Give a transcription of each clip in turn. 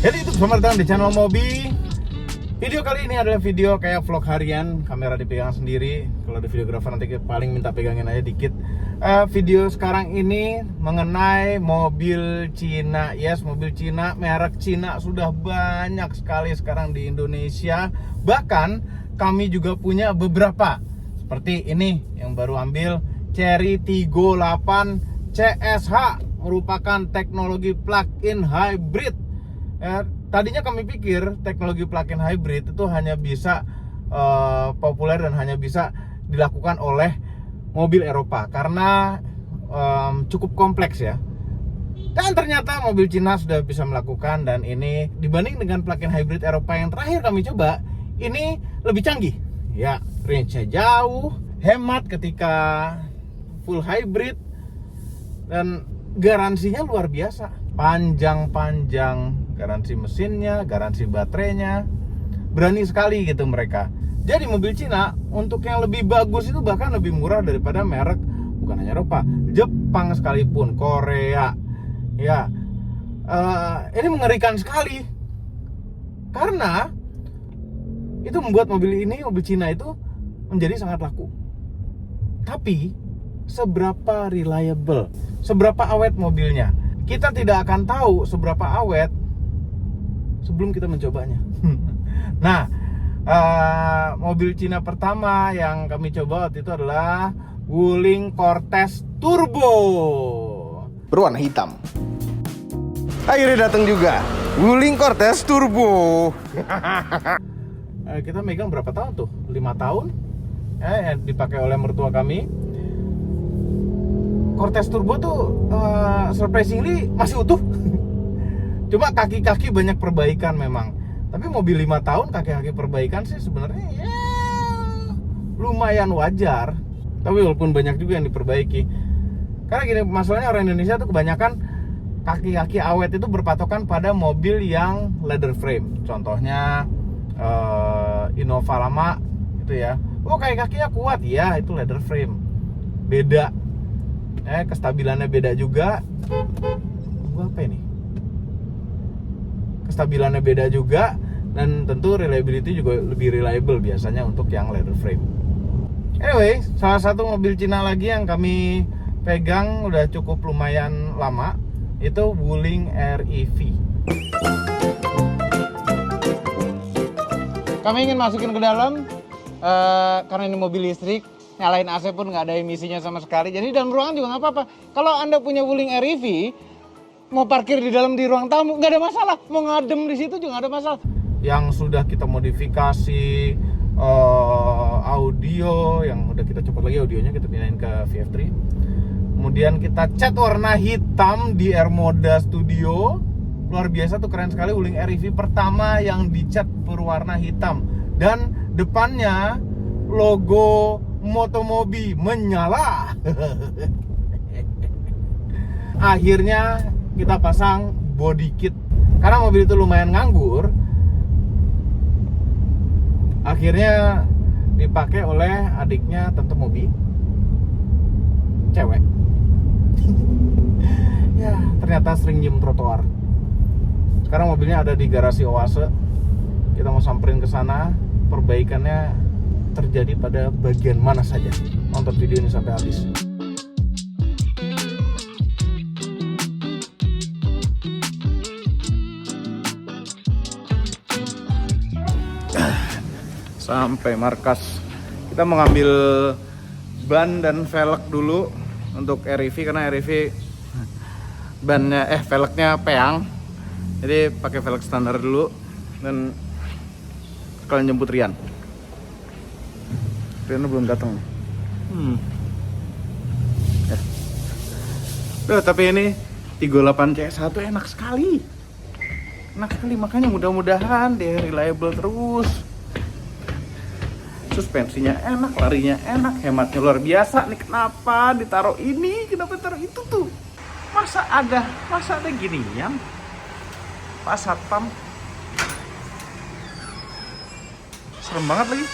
Jadi itu selamat datang di channel Mobi. Video kali ini adalah video kayak vlog harian, kamera dipegang sendiri. Kalau ada videografer nanti paling minta pegangin aja dikit. Video sekarang ini mengenai mobil Cina. Yes, mobil Cina, merek Cina sudah banyak sekali sekarang di Indonesia. Bahkan kami juga punya beberapa. Seperti ini yang baru ambil, Chery Tiggo 8 CSH, merupakan teknologi plug-in hybrid. Tadinya kami pikir teknologi plug-in hybrid itu hanya bisa populer dan hanya bisa dilakukan oleh mobil Eropa karena cukup kompleks ya. Dan ternyata mobil Cina sudah bisa melakukan, dan ini dibanding dengan plug-in hybrid Eropa yang terakhir kami coba, ini lebih canggih. Ya, range-nya jauh, hemat ketika full hybrid, dan garansinya luar biasa. Panjang-panjang garansi mesinnya, garansi baterainya, berani sekali gitu mereka. Jadi mobil Cina untuk yang lebih bagus itu bahkan lebih murah daripada merek bukan hanya Eropa, Jepang sekalipun, Korea. Ya, ini mengerikan sekali karena itu membuat mobil Cina itu menjadi sangat laku. Tapi seberapa reliable, seberapa awet mobilnya, kita tidak akan tahu seberapa awet sebelum kita mencobanya. Nah, mobil Cina pertama yang kami coba waktu itu adalah Wuling Cortez Turbo berwarna hitam. Akhirnya datang juga Wuling Cortez Turbo. Kita megang berapa tahun tuh? 5 tahun dipakai oleh mertua kami. Cortez Turbo tuh surprisingly masih utuh. Cuma kaki-kaki banyak perbaikan memang. Tapi mobil 5 tahun kaki-kaki perbaikan sih sebenarnya ya lumayan wajar. Tapi walaupun banyak juga yang diperbaiki. Karena gini, masalahnya orang Indonesia tuh kebanyakan kaki-kaki awet itu berpatokan pada mobil yang leather frame. Contohnya Innova lama gitu ya. Oh, kaki-kakinya kuat ya, itu leather frame. Beda. Kestabilannya beda juga. Apa ini? Kestabilannya beda juga, dan tentu reliability juga lebih reliable biasanya untuk yang leather frame. Anyway, salah satu mobil Cina lagi yang kami pegang udah cukup lumayan lama itu Wuling REV. Kami ingin masukin ke dalam karena ini mobil listrik. Nyalain AC pun nggak ada emisinya sama sekali. Jadi dalam ruangan juga nggak apa-apa. Kalau Anda punya Wuling REV, mau parkir di dalam di ruang tamu nggak ada masalah. Mau ngadem di situ juga nggak ada masalah. Yang sudah kita modifikasi audio, yang udah kita copot lagi audionya, kita pindahin ke VF3. Kemudian kita cat warna hitam di Air Moda Studio. Luar biasa tuh, keren sekali. Wuling REV pertama yang dicat berwarna hitam. Dan depannya logo Motomobi menyala. Akhirnya kita pasang body kit karena mobil itu lumayan nganggur. Akhirnya dipakai oleh adiknya Tante Mobi, cewek. Ya, ternyata sering nyium trotoar. Sekarang mobilnya ada di garasi Oase. Kita mau samperin ke sana. Perbaikannya terjadi pada bagian mana saja. Nonton video ini sampai habis. Sampai markas. Kita mengambil ban dan velg dulu untuk REV karena REV velgnya peang. Jadi pakai velg standar dulu dan sekalian jemput Rian. Rian belum datang. Tapi ini Tiggo 8 CS1 enak sekali. Enak sekali, makanya mudah-mudahan dia reliable terus. Suspensinya enak, larinya enak, hematnya luar biasa. Nih kenapa ditaruh ini, kenapa ditaruh itu tuh? Masa ada ginian? Pak Satpam. Serem banget lagi.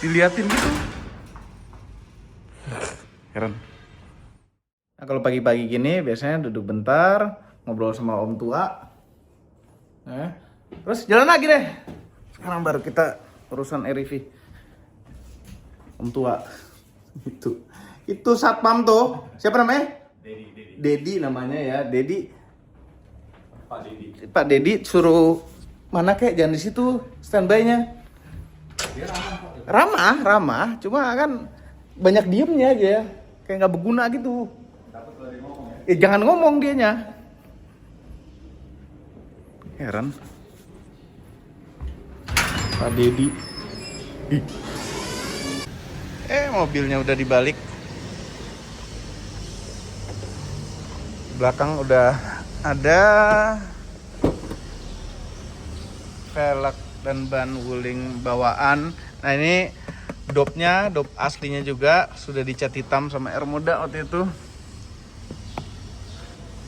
Diliatin gitu. Heran. Nah, kalau pagi-pagi gini biasanya duduk bentar, ngobrol sama om tua. Terus jalan lagi deh. Sekarang baru kita urusan REV. Om tua. Itu satpam tuh. Siapa namanya? Dedi namanya ya. Pak Dedi suruh mana kek, jangan di situ standby-nya. Dia ramah, cuma kan banyak diemnya aja ya. Kayak nggak berguna gitu. Jangan ngomong dianya. Heran. Pak Dedi. Mobilnya udah dibalik. Belakang udah ada velg dan ban wuling bawaan. Nah ini dop aslinya juga sudah dicat hitam sama air muda waktu itu.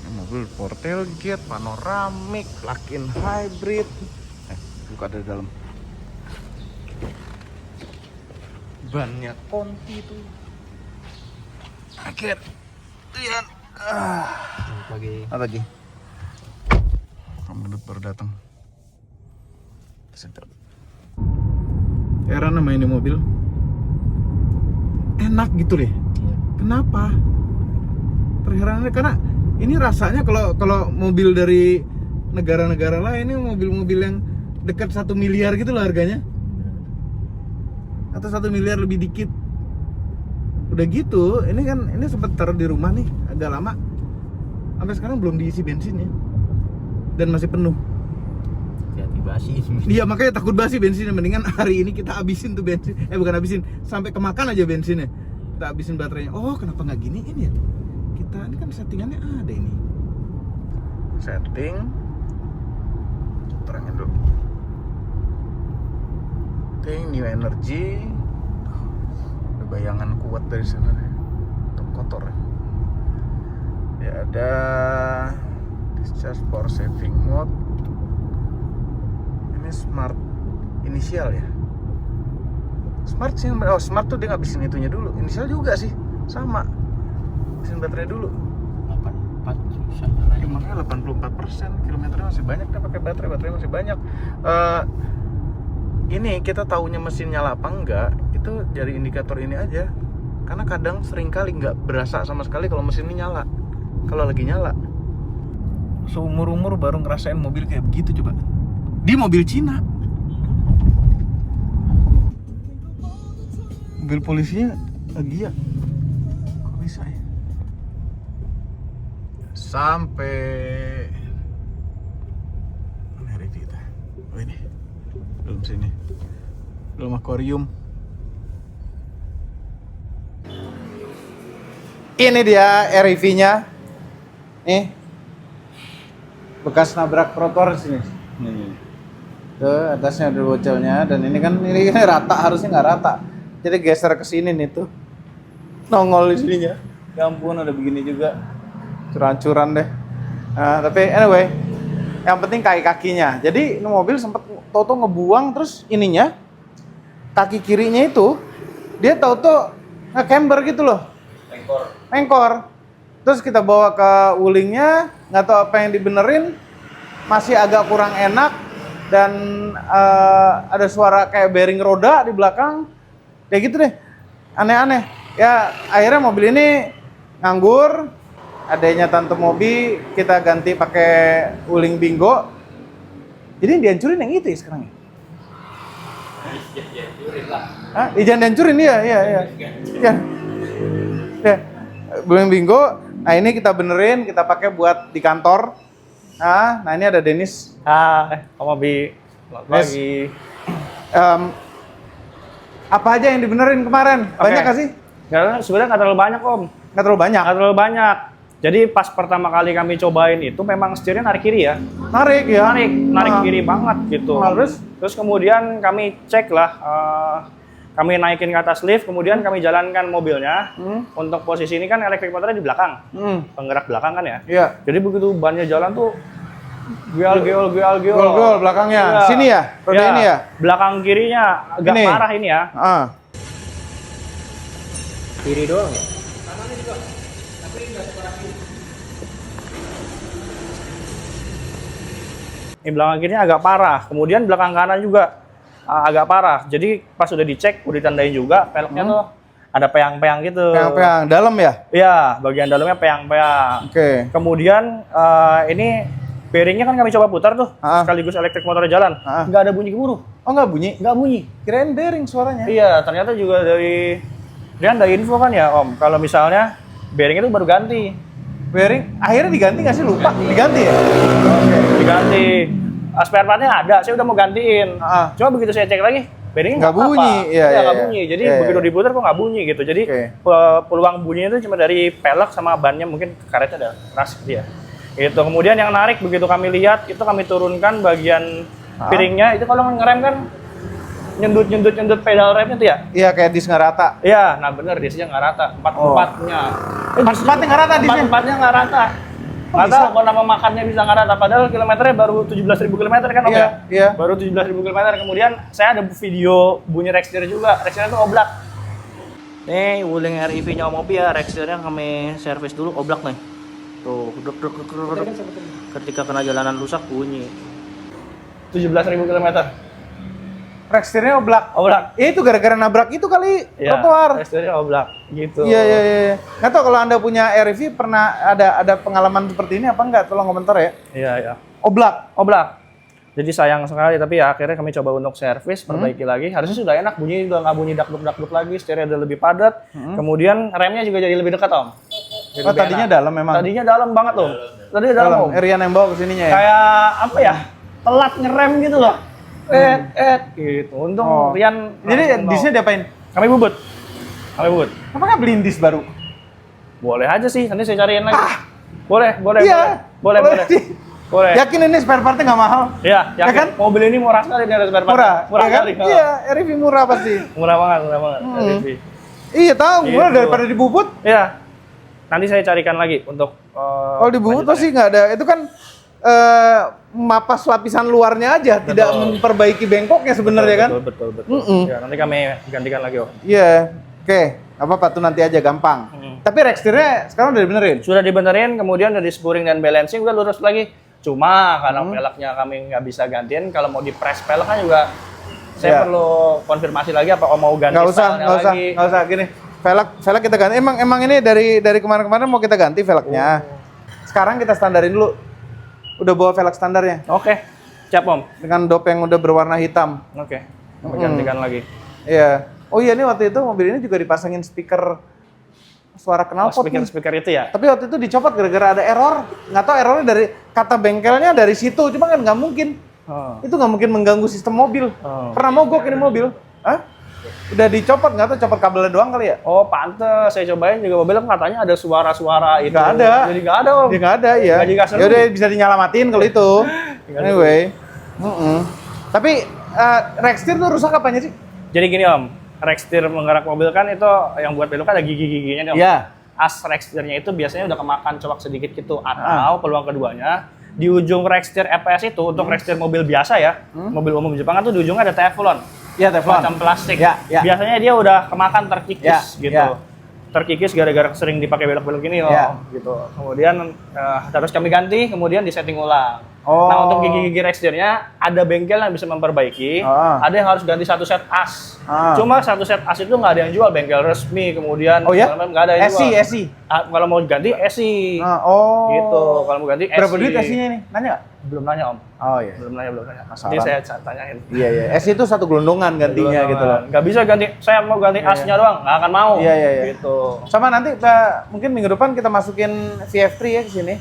Ini mobil Portailgate, panoramik, plug-in hybrid. Buka dari dalam. Bannya Conti tuh. Akhir. Lihat. Lagi. Kamu baru datang. Heran sama ini mobil. Enak gitu deh. Kenapa? Terherannya karena ini rasanya kalau mobil dari negara-negara lain, ini mobil-mobil yang dekat 1 miliar gitu loh harganya. Atau 1 miliar lebih dikit. Udah gitu, ini sempat taruh di rumah nih agak lama. Sampai sekarang belum diisi bensinnya. Dan masih penuh. Hati basi. Iya, makanya takut basi bensinnya. Mendingan hari ini kita habisin tuh bensin. Bukan habisin, sampai kemakan aja bensinnya. Kita habisin baterainya. Oh, kenapa nggak giniin ya? Kita ini kan settingannya ada ini. Setting. Terangin dulu. Setting new energy. Ada bayangan kuat dari sana nih. Untuk kotor. Ya ada discharge power saving mode. Ini smart inisial ya. Smart sih, smart tuh dia ngabisin itunya dulu. Inisial juga sih, sama. Habisin baterai dulu. 84 susah nyala. Ya, makanya 84%, kilometernya masih banyak. Dia pakai baterai masih banyak. Ini kita taunya mesin nyala apa enggak, itu dari indikator ini aja. Karena kadang sering kali nggak berasa sama sekali kalau mesin ini nyala. Kalau lagi nyala. Seumur-umur baru ngerasain mobil kayak begitu coba. Di mobil Cina. Mobil polisinya lagi ya. Kok bisa ya? Sampai mana review kita? Oh ini. Belum sini. Belum akuarium. Ini dia REV-nya. Nih. Bekas nabrak trotoar sini. Nih. Tuh atasnya ada bocelnya, dan ini kan ini rata, harusnya nggak rata. Jadi geser ke sini nih tuh. Nongol di sininya. Ya ampun, ada begini juga. Curan-curan deh. Nah, tapi anyway, yang penting kaki-kakinya. Jadi ini mobil sempat Toto ngebuang, terus ininya kaki kirinya itu dia Toto nge-camber gitu loh. Mengkor. Terus kita bawa ke wulingnya, nggak tahu apa yang dibenerin, masih agak kurang enak, dan ada suara kayak bearing roda di belakang, kayak gitu deh, aneh-aneh. Ya akhirnya mobil ini nganggur, adanya Tante Mobi kita ganti pakai wuling Bingo. Jadi dihancurin yang itu ya sekarang ya? Dihancurin lah. Hah? Jangan dihancurin, iya. Ya. Wuling Bingo. Nah ini kita benerin, kita pakai buat di kantor. Nah ini ada Dennis. Om Abi. Selamat pagi. Apa aja yang dibenerin kemarin? Banyak nggak sih? Sebenarnya nggak terlalu banyak, Om. Nggak terlalu banyak? Nggak terlalu banyak. Jadi pas pertama kali kami cobain itu memang setirnya narik kiri ya. Narik ya? Narik kiri banget gitu. Terus kemudian kami cek lah, kami naikin ke atas lift, kemudian kami jalankan mobilnya. Untuk posisi ini kan elektrik motornya di belakang, penggerak belakang kan ya. Iya. Jadi begitu bannya jalan tuh geol belakangnya. Ya. Sini ya? Roda ini ya? Belakang kirinya agak ini parah ini ya. Kiri doang ya? Kanannya juga. Tapi ini nggak separah kiri. Ini belakang kirinya agak parah. Kemudian belakang kanan juga agak parah. Jadi pas udah dicek, udah ditandain juga peleknya tuh ada peyang-peyang gitu. Peyang-peyang dalam ya? Iya, bagian dalamnya peyang-peyang. Oke. Kemudian ini bearingnya kan kami coba putar tuh, sekaligus elektrik motor jalan. Nggak ada bunyi gemuruh. Oh, nggak bunyi? Nggak bunyi. Kirain bearing suaranya. Iya, ternyata juga dari dia ada info kan ya Om, kalau misalnya bearing itu baru ganti. Bearing akhirnya diganti nggak sih? Lupa diganti ya? Oke. Diganti. Spare partnya ada, saya udah mau gantiin. Cuma begitu saya cek lagi, bearingnya nggak bunyi. Iya, nggak bunyi. Jadi begitu diputar kok nggak bunyi gitu. Jadi peluang bunyinya itu cuma dari pelek sama bannya, mungkin karetnya ada keras gitu ya. Itu kemudian yang narik begitu kami lihat itu kami turunkan bagian piringnya. Itu kalau ngerem kan nyendut pedal remnya tuh ya? Iya, kayak dis nggak rata. Iya, nah bener disnya nggak rata. Empat-empatnya. Empat-empatnya nggak rata disnya? Empat-empatnya nggak rata. Nggak tahu kalau nama makannya bisa nggak rata. Padahal kilometernya baru 17.000 kilometer kan Om ya? Iya. Baru 17.000 kilometer. Kemudian saya ada video bunyi Rextir juga. Rextirnya tuh oblak. Nih, wuling REV-nya Om Opi ya. Rextirnya kami servis dulu oblak nih. Tuh, ketika kena jalanan rusak bunyi. 17.000 kilometer. Rextirnya oblak. Itu gara-gara nabrak itu kali trotoar. Rextirnya oblak gitu. Iya. Nggak tahu kalau Anda punya REV pernah ada pengalaman seperti ini apa enggak? Tolong komentar ya. Iya. Oblak. Jadi sayang sekali, tapi ya akhirnya kami coba untuk servis, perbaiki lagi. Harusnya sudah enak, bunyi udah nggak bunyi dakduk lagi, setirnya udah lebih padat. Kemudian remnya juga jadi lebih dekat Om. Oh, tadinya dalam memang. Tadinya dalam banget Om. Tadinya dalam Om. Rian yang bawa kesininya ya. Kayak apa ya? Telat ngerem gitu loh. Gitu. Untung Rian. Jadi disnya diapain? Kami bubut. Kenapa nggak beliin dis baru? Boleh aja sih, nanti saya cariin lagi. Boleh. Iya. Boleh. Yakin ini spare partnya nggak mahal? Iya, yakin. kan? Mobil ini murah sekali dari spare part. Murah kan? sekali. Iya, REV murah pasti. Murah banget. REV. Iya, tahu murah daripada di Bubut. Iya. Nanti saya carikan lagi untuk kalau di Bubut pasti nggak ada. Itu kan mapas lapisan luarnya aja, tidak memperbaiki bengkoknya sebenarnya kan? Betul. Ya, nanti kami gantikan lagi Om. Iya. Oke, apa tuh nanti aja gampang. Tapi Rextirnya sekarang udah dibenerin? Sudah dibenerin, kemudian udah di spuring dan balancing udah lurus lagi. Cuma karena peleknya kami nggak bisa gantiin, kalau mau di press pelek kan juga saya perlu konfirmasi lagi apa mau ganti stylenya lagi. Nggak usah gini. Velg kita ganti. Emang ini dari kemarin-kemarin mau kita ganti velgnya. Sekarang kita standarin dulu. Udah bawa velg standarnya. Oke. Siap Om. Dengan dop yang udah berwarna hitam. Oke. Kami gantikan lagi. Iya. Oh iya, nih waktu itu mobil ini juga dipasangin speaker suara knalpot. Speaker itu ya. Tapi waktu itu dicopot gara-gara ada error. Nggak tahu errornya dari kata bengkelnya dari situ. Cuma kan nggak mungkin. Itu nggak mungkin mengganggu sistem mobil. Pernah mogok ini mobil. Udah dicopot, nggak tahu copot kabelnya doang kali ya? Oh pantes, saya cobain juga mobil katanya ada suara-suara itu. Nggak ada. Jadi nggak ada Om. Nggak ada ya. Ya udah bisa dinyalamatin kalau itu. Anyway. Tapi Rextir tuh rusak apanya sih? Jadi gini Om. Rextir menggerak mobil kan itu yang buat belok kan ada gigi-giginya nih Om. Iya. As Rextirnya itu biasanya udah kemakan coak sedikit gitu. Atau peluang keduanya, di ujung Rextir EPS itu, untuk Rextir mobil biasa ya, mobil umum Jepang kan tuh di ujungnya ada teflon. Iya, teflon. Macam plastik. Ya. Biasanya dia udah kemakan terkikis gitu. Terkikis gara-gara sering dipakai belok-belok gini gitu. Kemudian harus kami ganti, kemudian disetting ulang. Nah untuk gigi-gigi Rextirnya ada bengkel yang bisa memperbaiki, ada yang harus ganti satu set as. Cuma satu set as itu nggak ada yang jual, bengkel resmi, kemudian nggak ada yang jual. SI. Kalau mau ganti SI. Gitu. Kalau mau ganti SI. Berapa duit SI-nya nih? Nanya nggak? Belum nanya Om. Oh iya. Belum nanya. Nanti saya tanyain. Iya. SI itu satu gelondongan gantinya gitu loh. Nggak bisa ganti, saya mau ganti asnya doang, nggak akan mau. Iya. Gitu. Sama nanti mungkin minggu depan kita masukin VF3 ya ke sini.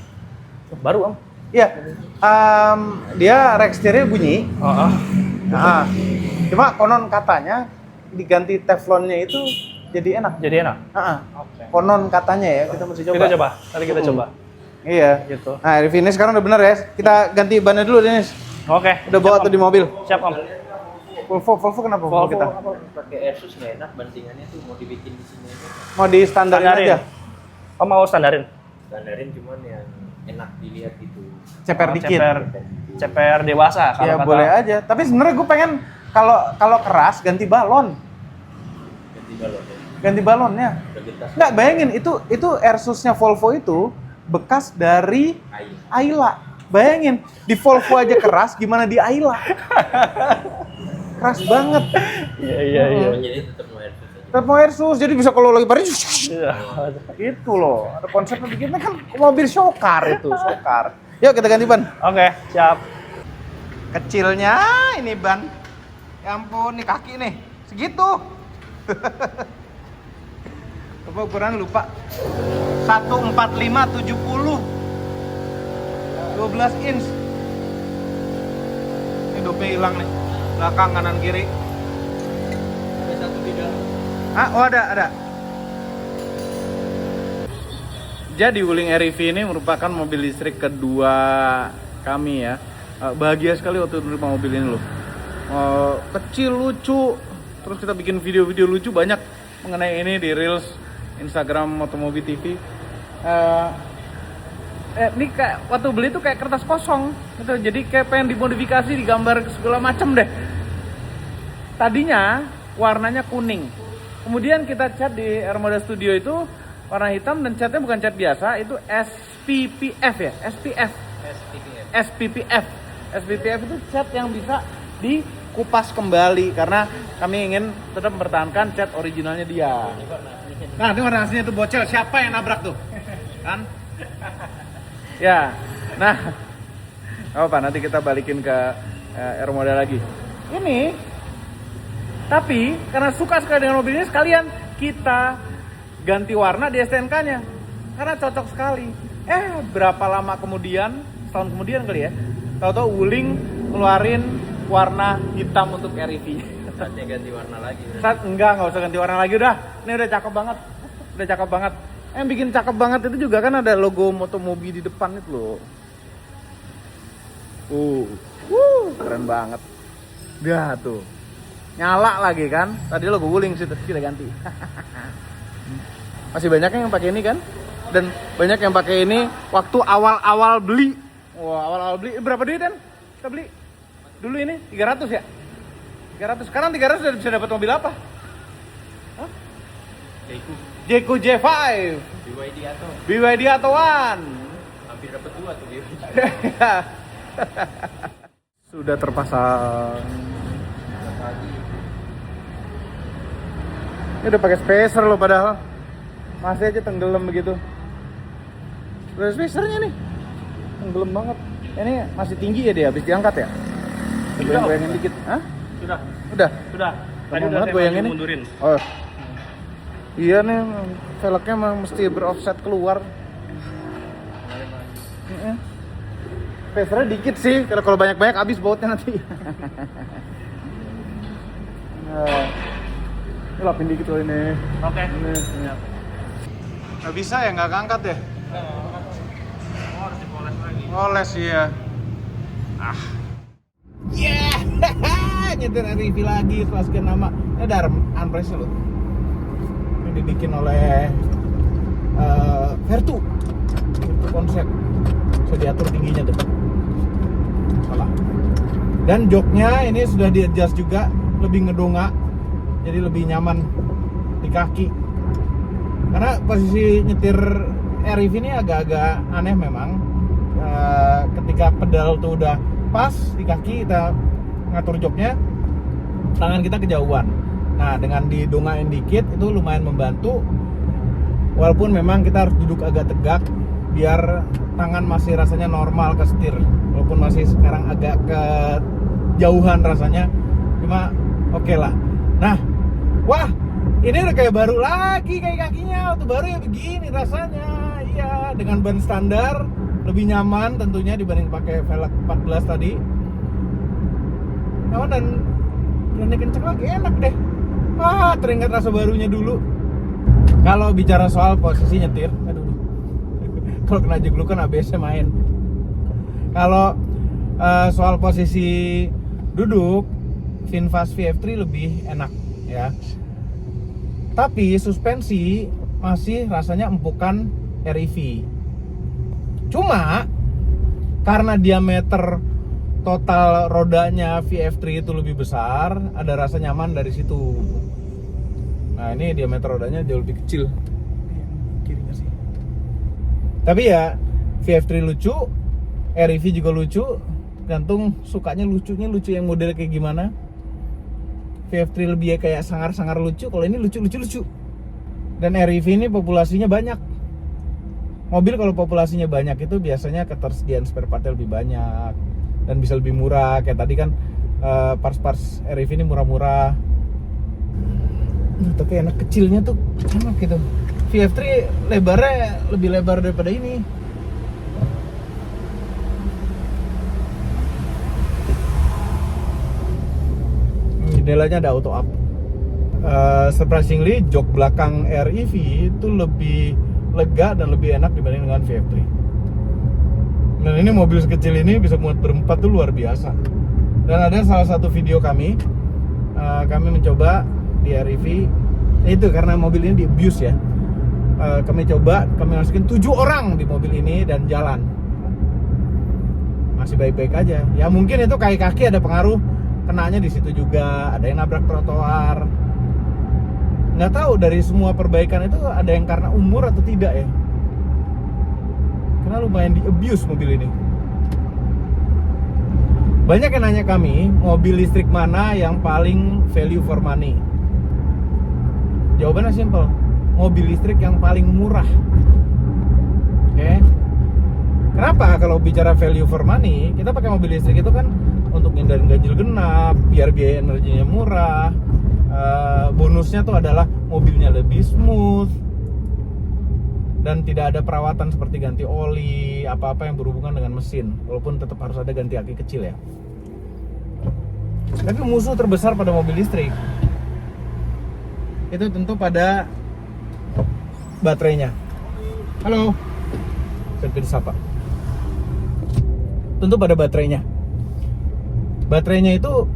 Baru Om. Iya. Dia Rextirnya bunyi. Cuma konon katanya diganti teflonnya itu jadi enak. Konon katanya ya, kita mesti coba. Kita coba. Nanti kita coba. Iya. Gitu. Nah, REV ini sekarang udah bener ya. Kita ganti bannya dulu, Denis. Oke. Udah bawa tuh di mobil. Siap Om. Volvo kenapa Volvo kita? Pakai Asus nggak enak, bandingannya tuh mau dibikin di sini aja. Mau di standarin aja. Oh mau standarin? Standarin cuman yang enak dilihat gitu. Ceper dikit. Ceper dewasa kalau ya kata. boleh aja. Tapi sebenarnya gue pengen kalau keras ganti balon. Ganti balonnya. Nggak, bayangin itu Airsusnya Volvo itu bekas dari Ayla. Bayangin, di Volvo aja keras, gimana di Ayla? Keras banget. Iya. Jadi tetap mau airsus aja. Tetap mau airsus, jadi bisa kalau lagi parkir Iya. gitu loh. Ada konsepnya bikinnya kan mobil showcar itu, showcar. Yuk kita ganti ban. Oke, siap. Kecilnya ini ban. Ya ampun, nih kaki nih. Segitu. Coba ukuran lupa. 145/70. 12 inch. Ini dope hilang nih. Belakang kanan kiri. Ada satu di dalam. Ah, oh ada. Jadi Wuling REV ini merupakan mobil listrik kedua kami ya. Bahagia sekali waktu menerima mobil ini loh. Kecil, lucu. Terus kita bikin video-video lucu banyak mengenai ini di Reels Instagram Motomobi TV. Ini kayak waktu beli tuh kayak kertas kosong gitu. Jadi kayak pengen dimodifikasi, digambar segala macem deh. Tadinya warnanya kuning. Kemudian kita cat di Armada Studio itu warna hitam dan catnya bukan cat biasa, itu SPPF ya, SPPF itu cat yang bisa dikupas kembali karena kami ingin tetap mempertahankan cat originalnya dia. Nah, ini warna aslinya tuh bocel, siapa yang nabrak tuh? Kan? Ya, nah, apa nanti kita balikin ke Armada lagi. Ini, tapi karena suka sekali dengan mobil ini, sekalian kita ganti warna di STNK-nya karena cocok sekali. Berapa lama kemudian, setahun kemudian kali ya, tahu-tahu Wuling ngeluarin warna hitam untuk REV. Saatnya ganti warna lagi. Enggak usah ganti warna lagi udah. Ini udah cakep banget. Yang bikin cakep banget itu juga kan ada logo Motomobi di depan itu loh. Keren banget. Dah tuh. Nyala lagi kan? Tadi logo Wuling sih kita ganti. Masih banyak yang pakai ini kan? Dan banyak yang pakai ini waktu awal-awal beli. Wah, awal-awal beli berapa duit kan? Kita beli dulu ini 300 ya? 300. Sekarang 300 udah bisa dapat mobil apa? Hah? Jayco J5. BYD atau One. Hampir dapat 2 tuh BYD. Sudah terpasang. Ini udah pakai spacer loh padahal. Masih aja tenggelam begitu. Udah spacernya nih. Tenggelam banget. Ini masih tinggi ya dia habis diangkat ya? Goyangin dikit. Hah? Udah. Tadi Gampang udah banget goyangin mundurin. Oh. Iya nih, velgnya mesti beroffset keluar. Spacernya dikit sih, kalau banyak-banyak habis bautnya nanti. Nah, ini lapin dikit loh ini. Oke. Ini. Nggak bisa ya, nggak keangkat ya? Harus dipoles lagi. Oles ya. Nyetir REV lagi setelah sekian lama. Ini ada armrestnya loh. Ini dibikin oleh Vertu konsep. Bisa diatur tingginya tuh. Salah. Dan joknya ini sudah di-adjust juga, lebih ngedongak, jadi lebih nyaman di kaki. Karena posisi nyetir REV ini agak-agak aneh memang. Ketika pedal tuh udah pas di kaki, kita ngatur joknya, tangan kita kejauhan. Nah, dengan didongain dikit itu lumayan membantu. Walaupun memang kita harus duduk agak tegak biar tangan masih rasanya normal ke setir. Walaupun masih sekarang agak kejauhan rasanya, cuma oke lah. Nah, wah, ini udah kayak baru lagi kayak kakinya. Waktu baru ya begini rasanya. Iya, dengan ban standar lebih nyaman tentunya dibanding pakai velg 14 tadi. Nyaman dan berani kenceng lagi, enak deh. Teringat rasa barunya dulu. Kalau bicara soal posisi nyetir, kalau kena jeglukan ABS-nya main. Kalau soal posisi duduk, VinFast VF3 lebih enak ya. Tapi suspensi masih rasanya empukan REV. Cuma karena diameter total rodanya VF3 itu lebih besar, ada rasa nyaman dari situ. Nah, ini diameter rodanya jauh lebih kecil. Kirinya sih. Tapi ya VF3 lucu, REV juga lucu, gantung sukanya lucu yang model kayak gimana. VF3 lebih kayak sangar-sangar lucu, kalau ini lucu. Dan REV ini populasinya banyak. Mobil kalau populasinya banyak itu biasanya ketersediaan spare partnya lebih banyak dan bisa lebih murah. Kayak tadi kan parts REV ini murah-murah. Tapi enak kecilnya tuh enak gitu. VF3 lebarnya lebih lebar daripada ini. Jendelanya ada auto up. Surprisingly jok belakang REV itu lebih lega dan lebih enak dibanding dengan VF3. Dan ini mobil sekecil ini bisa muat berempat tuh luar biasa. Dan ada salah satu video kami mencoba di REV itu karena mobil ini di abuse ya. Kami masukin 7 orang di mobil ini dan jalan masih baik-baik aja. Ya mungkin itu kaki ada pengaruh, kenanya di situ juga, ada yang nabrak trotoar. Nggak tahu dari semua perbaikan itu ada yang karena umur atau tidak ya. Karena lumayan di abuse mobil ini. Banyak yang nanya kami, mobil listrik mana yang paling value for money? Jawabannya simple, mobil listrik yang paling murah. Oke. Kenapa kalau bicara value for money, kita pakai mobil listrik itu kan untuk hindarin ganjil genap, biar biaya energinya murah. Bonusnya tuh adalah mobilnya lebih smooth dan tidak ada perawatan seperti ganti oli, apa-apa yang berhubungan dengan mesin, walaupun tetap harus ada ganti aki kecil ya. Tapi musuh terbesar pada mobil listrik itu tentu pada baterainya. Halo, saya sapa. Tentu pada baterainya. Baterainya itu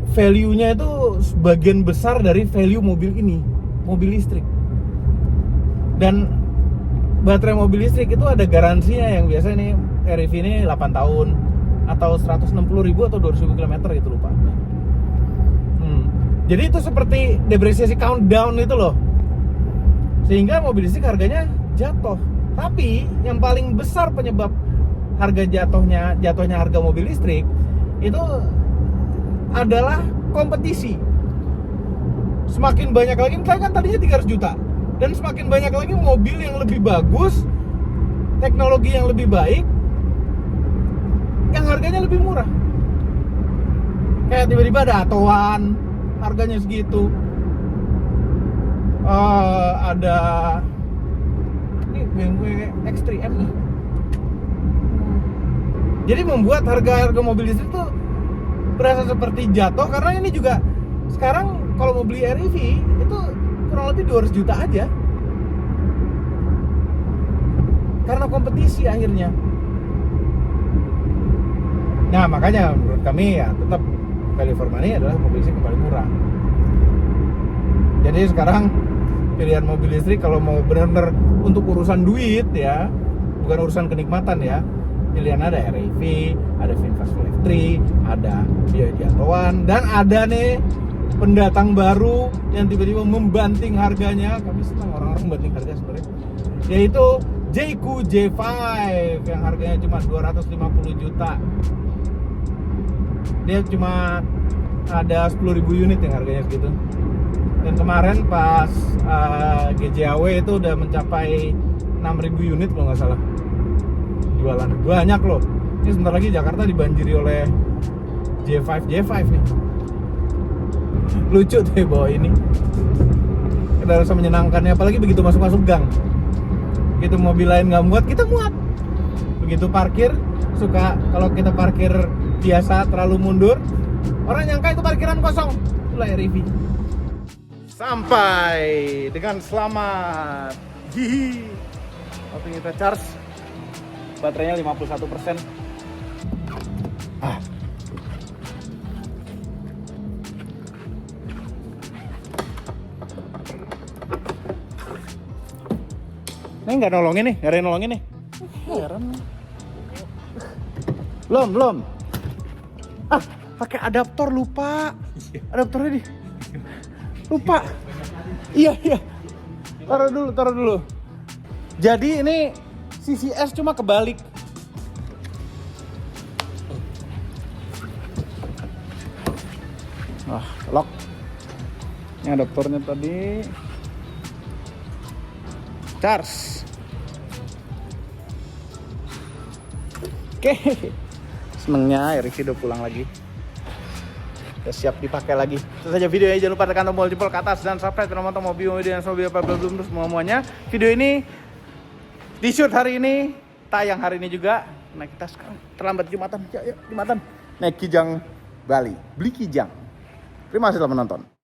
value-nya itu sebagian besar dari value mobil ini, mobil listrik. Dan baterai mobil listrik itu ada garansinya yang biasa nih REV ini 8 tahun atau 160.000 atau 200.000 km gitu lupa. Jadi itu seperti depresiasi countdown itu loh. Sehingga mobil listrik harganya jatuh. Tapi yang paling besar penyebab harga jatuhnya harga mobil listrik itu adalah kompetisi. Semakin banyak lagi, misalnya kan tadinya 300 juta, dan semakin banyak lagi mobil yang lebih bagus, teknologi yang lebih baik, yang harganya lebih murah. Kayak tiba-tiba ada Atoan, harganya segitu. Ada ini BMW X3M nih. Jadi membuat harga mobil listrik tuh berasa seperti jatuh, karena ini juga sekarang kalau mau beli REV itu kurang lebih 200 juta aja karena kompetisi akhirnya. Nah makanya menurut kami ya tetap value for money adalah mobil listrik yang paling murah. Jadi sekarang pilihan mobil listrik kalau mau benar-benar untuk urusan duit ya, bukan urusan kenikmatan ya, pilihan ada REV, ada VinFast VF3, ada BYD Atoan, dan ada nih pendatang baru yang tiba-tiba membanting harganya. Kami senang orang-orang membanting harga sebenarnya, yaitu Jayco J5 yang harganya cuma 250 juta. Dia cuma ada 10.000 unit yang harganya segitu. Dan kemarin pas GJAW itu udah mencapai 6.000 unit kalau nggak salah jualan. Banyak loh. Ini sebentar lagi Jakarta dibanjiri oleh J5 nih. Lucu deh bawa ini. Kita rasa menyenangkannya, apalagi begitu masuk gang. Begitu mobil lain nggak muat, kita muat. Begitu parkir, suka kalau kita parkir biasa terlalu mundur, orang nyangka itu parkiran kosong. Itulah REV. Sampai dengan selamat. Hihi. Waktu kita charge, baterainya 51%. Ini nggak nolongin nih, nggak ada yang nolongin nih. Heran. Belum. Pakai adaptor lupa. Adaptornya di. Lupa. Iya. Taruh dulu. Jadi ini CCS cuma kebalik. Wah, lock. Ini adaptornya tadi. Charge. Oke. Senengnya Rifki udah pulang lagi. Udah siap dipakai lagi. Itu saja videonya, jangan lupa tekan tombol jempol ke atas dan subscribe channel Motor Mobil dan mobil apa belum semuanya. Video ini di shoot hari ini, tayang hari ini juga. Nah, kita sekarang terlambat Jumatan. Yuk, Jumatan. Naik Kijang Bali. Beli Kijang. Terima kasih telah menonton.